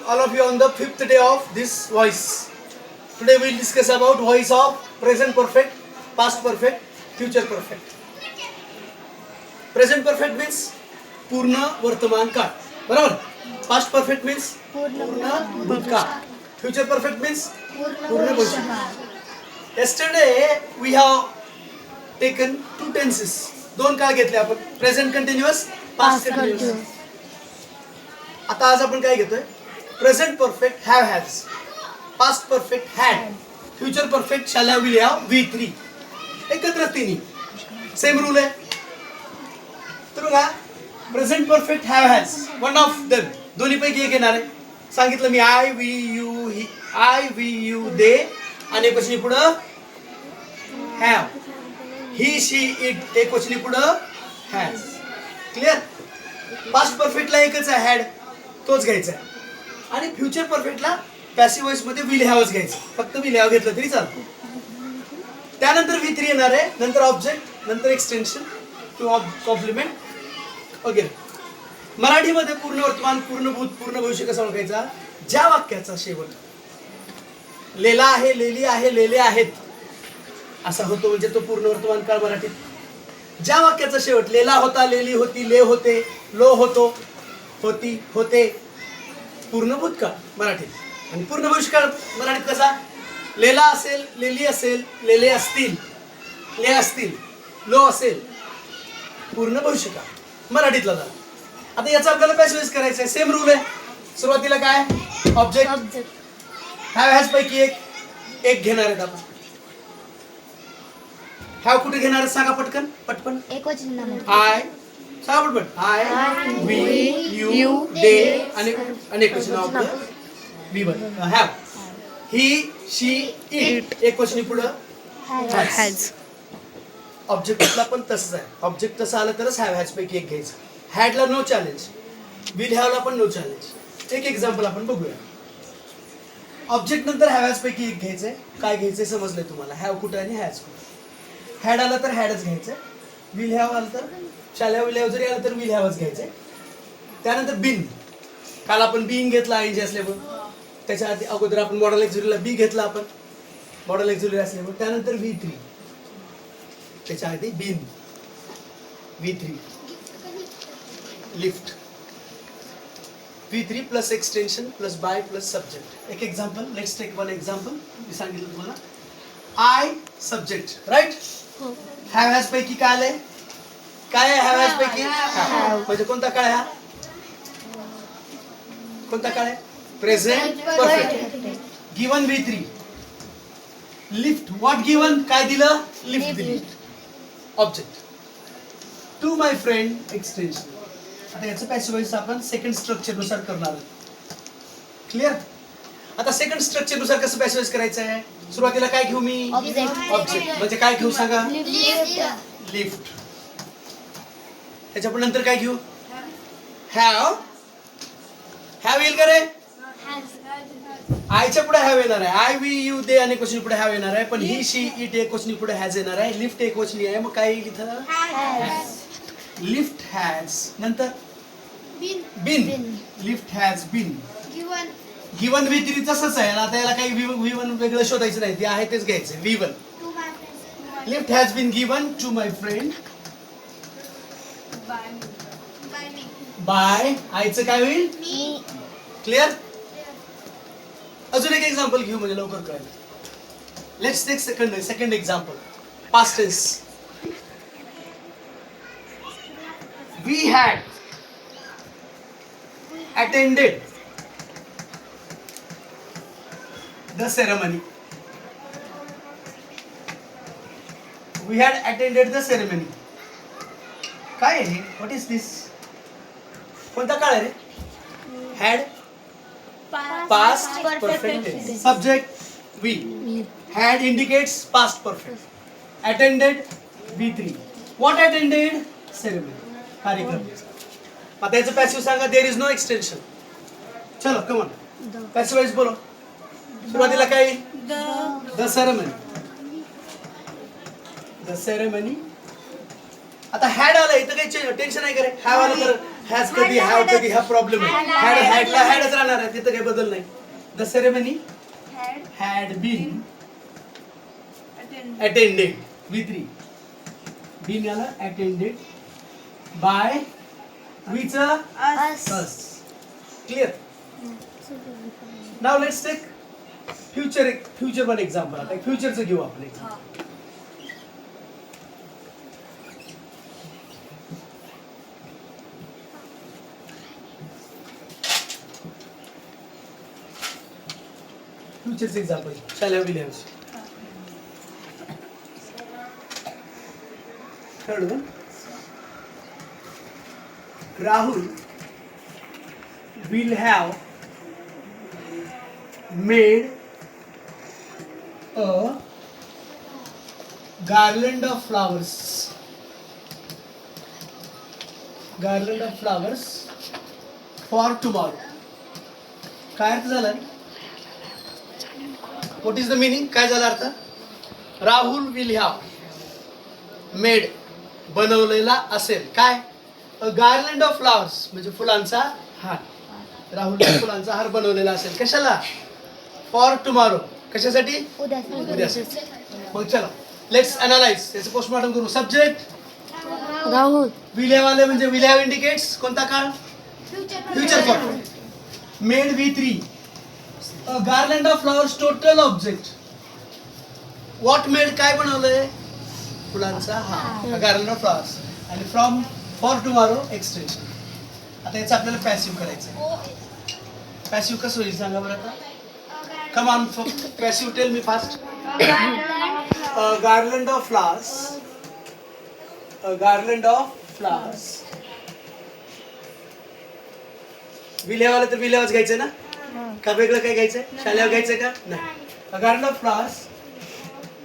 all of you on the 5th day of this voice. Today we will discuss about voice of present perfect, past perfect, future perfect. Present perfect means पूर्ण वर्तमान काळ, बरोबर. Past perfect means पूर्ण भूतकाळ. Future perfect means पूर्ण भविष्यकाळ. Yesterday we have taken two tenses. दोन काळ घेतले आपण, प्रेझेंट कंटिन्युअस, पास्ट कंटिन्युअस. आता आज आपण काय घेतोय? Present perfect have has, past perfect had, future perfect shall have will have V3. एकत्र तिन्ही सेम रूल आहे. तर बघा, present perfect have has one of them, दोन्ही पैकी एक येणार आहे. सांगितलं मी I we you he, I we you they आणि एक वचनी पुढं हॅव, ही शी इट एक वचनी पुढं हॅज. क्लिअर. पास्ट परफेक्टला एकच आहे हॅड, तोच घ्यायचा आहे. आणि फ्युचर परफेक्टला पॅसिव्ह वॉइस मध्ये विल हॅवच घ्यायचं, फक्त विल हॅव घेतलं तरी चालतं. त्यानंतर V3 येणार आहे, नंतर ऑब्जेक्ट, नंतर एक्सटेन्शन किंवा कॉम्प्लिमेंट वगैरे. मराठीमध्ये पूर्ण वर्तमान, पूर्ण भूत, पूर्ण भविष्य कसा ओळखायचा? ज्या वाक्याचा शेवट लेला आहे, लेली आहे, लेले आहेत असा होतो म्हणजे तो पूर्ण वर्तमान काळ मराठीत. ज्या वाक्याचा शेवट लेला होता, लेली होती, ले होते, लो होतो, होती, होते, पूर्ण भूतकाळ मराठीत. आणि पूर्ण भविष्यकाळ मराठीत कसा? लेला असेल, लेली असेल, लेले असतील, ले असतील, लो असेल, पूर्ण भविष्यकाळ मराठीतला झाला. आता याचा आपल्याला पॅसिव्ह करायचं आहे. सेम रूल आहे. सुरुवातीला काय? ऑब्जेक्ट. हॅव हॅज पैकी एक घेणार आहेत आपण. हॅव कुठे घेणार आहेत सांगा पटकन, पटपन. आय, सांगा पटपन. आय, वी, यू, दे आणि एकवचन आपलं V1. Have, he, she, it एक वचनी पुढं हॅज. ऑब्जेक्टला पण तसंच आहे. ऑब्जेक्ट तसं आलं तरच हॅव हॅज पैकी एक घ्यायचं. हॅडला नो चॅलेंज, विल हॅवला पण नो चॅलेंज. एक एक्झाम्पल आपण बघूया. ऑब्जेक्ट नंतर हॅव हॅज पैकी एक घ्यायचंय. काय घ्यायचंय समजलंय तुम्हाला? हॅव कुठं आणि हॅज कुठं. हॅड आला तर हॅडच घ्यायचंय. विल हॅव आलं तर शॅल हॅव, विल हॅव जरी आलं तर विल हॅवच घ्यायचंय. त्यानंतर बिन, काल आपण बीइंग घेतला आयएनजी असल्यामुळे. त्याच्या आधी अगोदर आपण मॉडल एक्झिक्युटिव्हला बी घेतला आपण, मॉडल एक्झिक्युटिव्ह असल्यामुळे. त्यानंतर V3, त्याच्या आधी been, V3 lift, V3 plus extension plus by plus subject. एक example, let's take one example. मी सांगितलं तुम्हाला I subject, right. Have has पैकी काय आलंय? काय आहे हॅव हॅज पैकी? म्हणजे कोणता काळ हा? कोणता काळ आहे? Present perfect. Given V3 lift. What given? काय दिलं? लिफ्ट दिली. Object. To my friend extension. आता याचं पॅसिव्ह वॉइस आपण सेकंड स्ट्रक्चर नुसार करणार आहोत. क्लिअर. आता सेकंड स्ट्रक्चर नुसार कसं पॅसिव्ह वॉइस करायचं आहे? सुरुवातीला काय घेऊ मी? ऑब्जेक्ट. म्हणजे काय घेऊ सांगा? लिफ्ट. त्याच्या पण नंतर काय घेऊ? हॅव. हॅव येईल का रे? आयच्या पुढे हॅव येणार आहे. आय वी यू दे आणि क्वेश्चन पुढे हॅव येणार आहे. पण ही शी इट एक क्वेश्चन पुढे हॅज येणार आहे. लिफ्ट एक क्वेश्चन आहे, मग काय येईल इथं? Lift has. नंतर been. Lift has been. Given V3 तसंच आहे. आता याला काही V1 वेगळं शोधायचं नाही, ते आहे तेच घ्यायचं. V1 lift has been given to my friend by. आयचं काय होईल? क्लिअर. अजून एक एक्झाम्पल घेऊ म्हणजे लवकर कळेल. Let's take second example. Past tense. We had attended the ceremony. We had attended the ceremony. काय आहे? What is this? कोणता काळ आहे रे? Had, past perfect tense. Subject we. Had indicates past perfect. Attended V3. What attended? Ceremony. कार्यक्रम. आता याचं passive सांगा. There is no extension. चलो कम ऑन, पॅसिव्ह वॉइस बोलो. सुरुवातीला काय? The ceremony. The ceremony. आता हॅड आलं इथं काही टेन्शन नाही करे. हॅव आलं तर हॅज कधी हॅव कधी हा प्रॉब्लेम आहे. हॅडला हॅडच राहणार आहे, तिथं काही बदल नाही. The ceremony had been attended with री. बीन याला अटेंडेड बाय विच अस. Clear. Now let's take future one example. आता फ्युचरचं घेऊ आपण एक्झाम्पल. फ्युचरचं एक्झाम्पल शाल्या Williams. Third one. Rahul will have made a garland of flowers. Garland of flowers for tomorrow. काय अर्थ झाला? What is the meaning? काय झाला अर्थ? राहुल will have made बनवलेला असेल काय? A garland of flowers म्हणजे फुलांचा हार. राहुल फुलांचा हार बनवलेला असेल कशाला? For tomorrow. कशासाठी? उद्यासाठी. मग चला लेट्स अनालाइज. याचं पोस्टमॉर्टम करू. सब्जेक्ट राहुल. विल हॅव आले म्हणजे विल हॅव इंडिकेट्स कोणता काळ? Future perfect. मेड विथ री. A garland of flowers total object. What made काय बनवलंय? फुलांचा हार. Garland of flowers. आणि फ्रॉम फॉर टुमॉरो एक्सटेन्शन. आता याचं आपल्याला पॅसिव्ह करायचं. पॅसिव्ह कसं होईल सांगा बरं आता. Come on passive tell me fast. Garland of flowers. Garland of flowers. Will have आलं तर विल हॅवच घ्यायचं ना. का वेगळं काय घ्यायचंय? शाल्यावर घ्यायचं का? नाही. गार्लँड ऑफ फ्लॉवर्स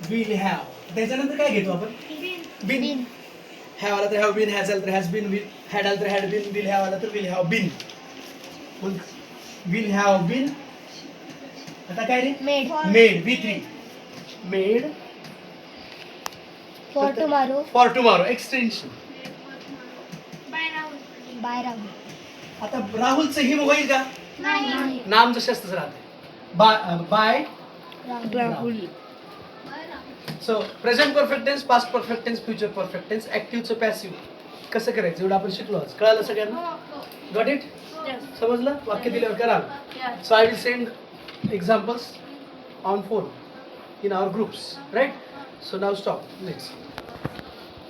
विल हॅव. त्याच्यानंतर काय घेतो आपण? बिन. हॅव आला तर हॅव बीन. हॅज आला तर हॅज बीन. हॅड आला तर हॅड बीन. विल हॅव आला तर will have been. Will have been. आता काय रे? मेड विथ री. Made for tomorrow. For tomorrow extension. By Rahul. आता राहुलचं हिम होईल का? नाही. नाम जसे असतंच राहते. By Rahul. So present perfect tense, past perfect tense, future perfect tense, ऍक्टिव्हचं पॅसिव्ह कसं करायचं एवढं आपण शिकलो आज. कळालं सगळ्यांना? Got it? समजलं? वाक्य दिल्यावर कराल. So I will send examples on phone in our groups, right? So now stop. Next.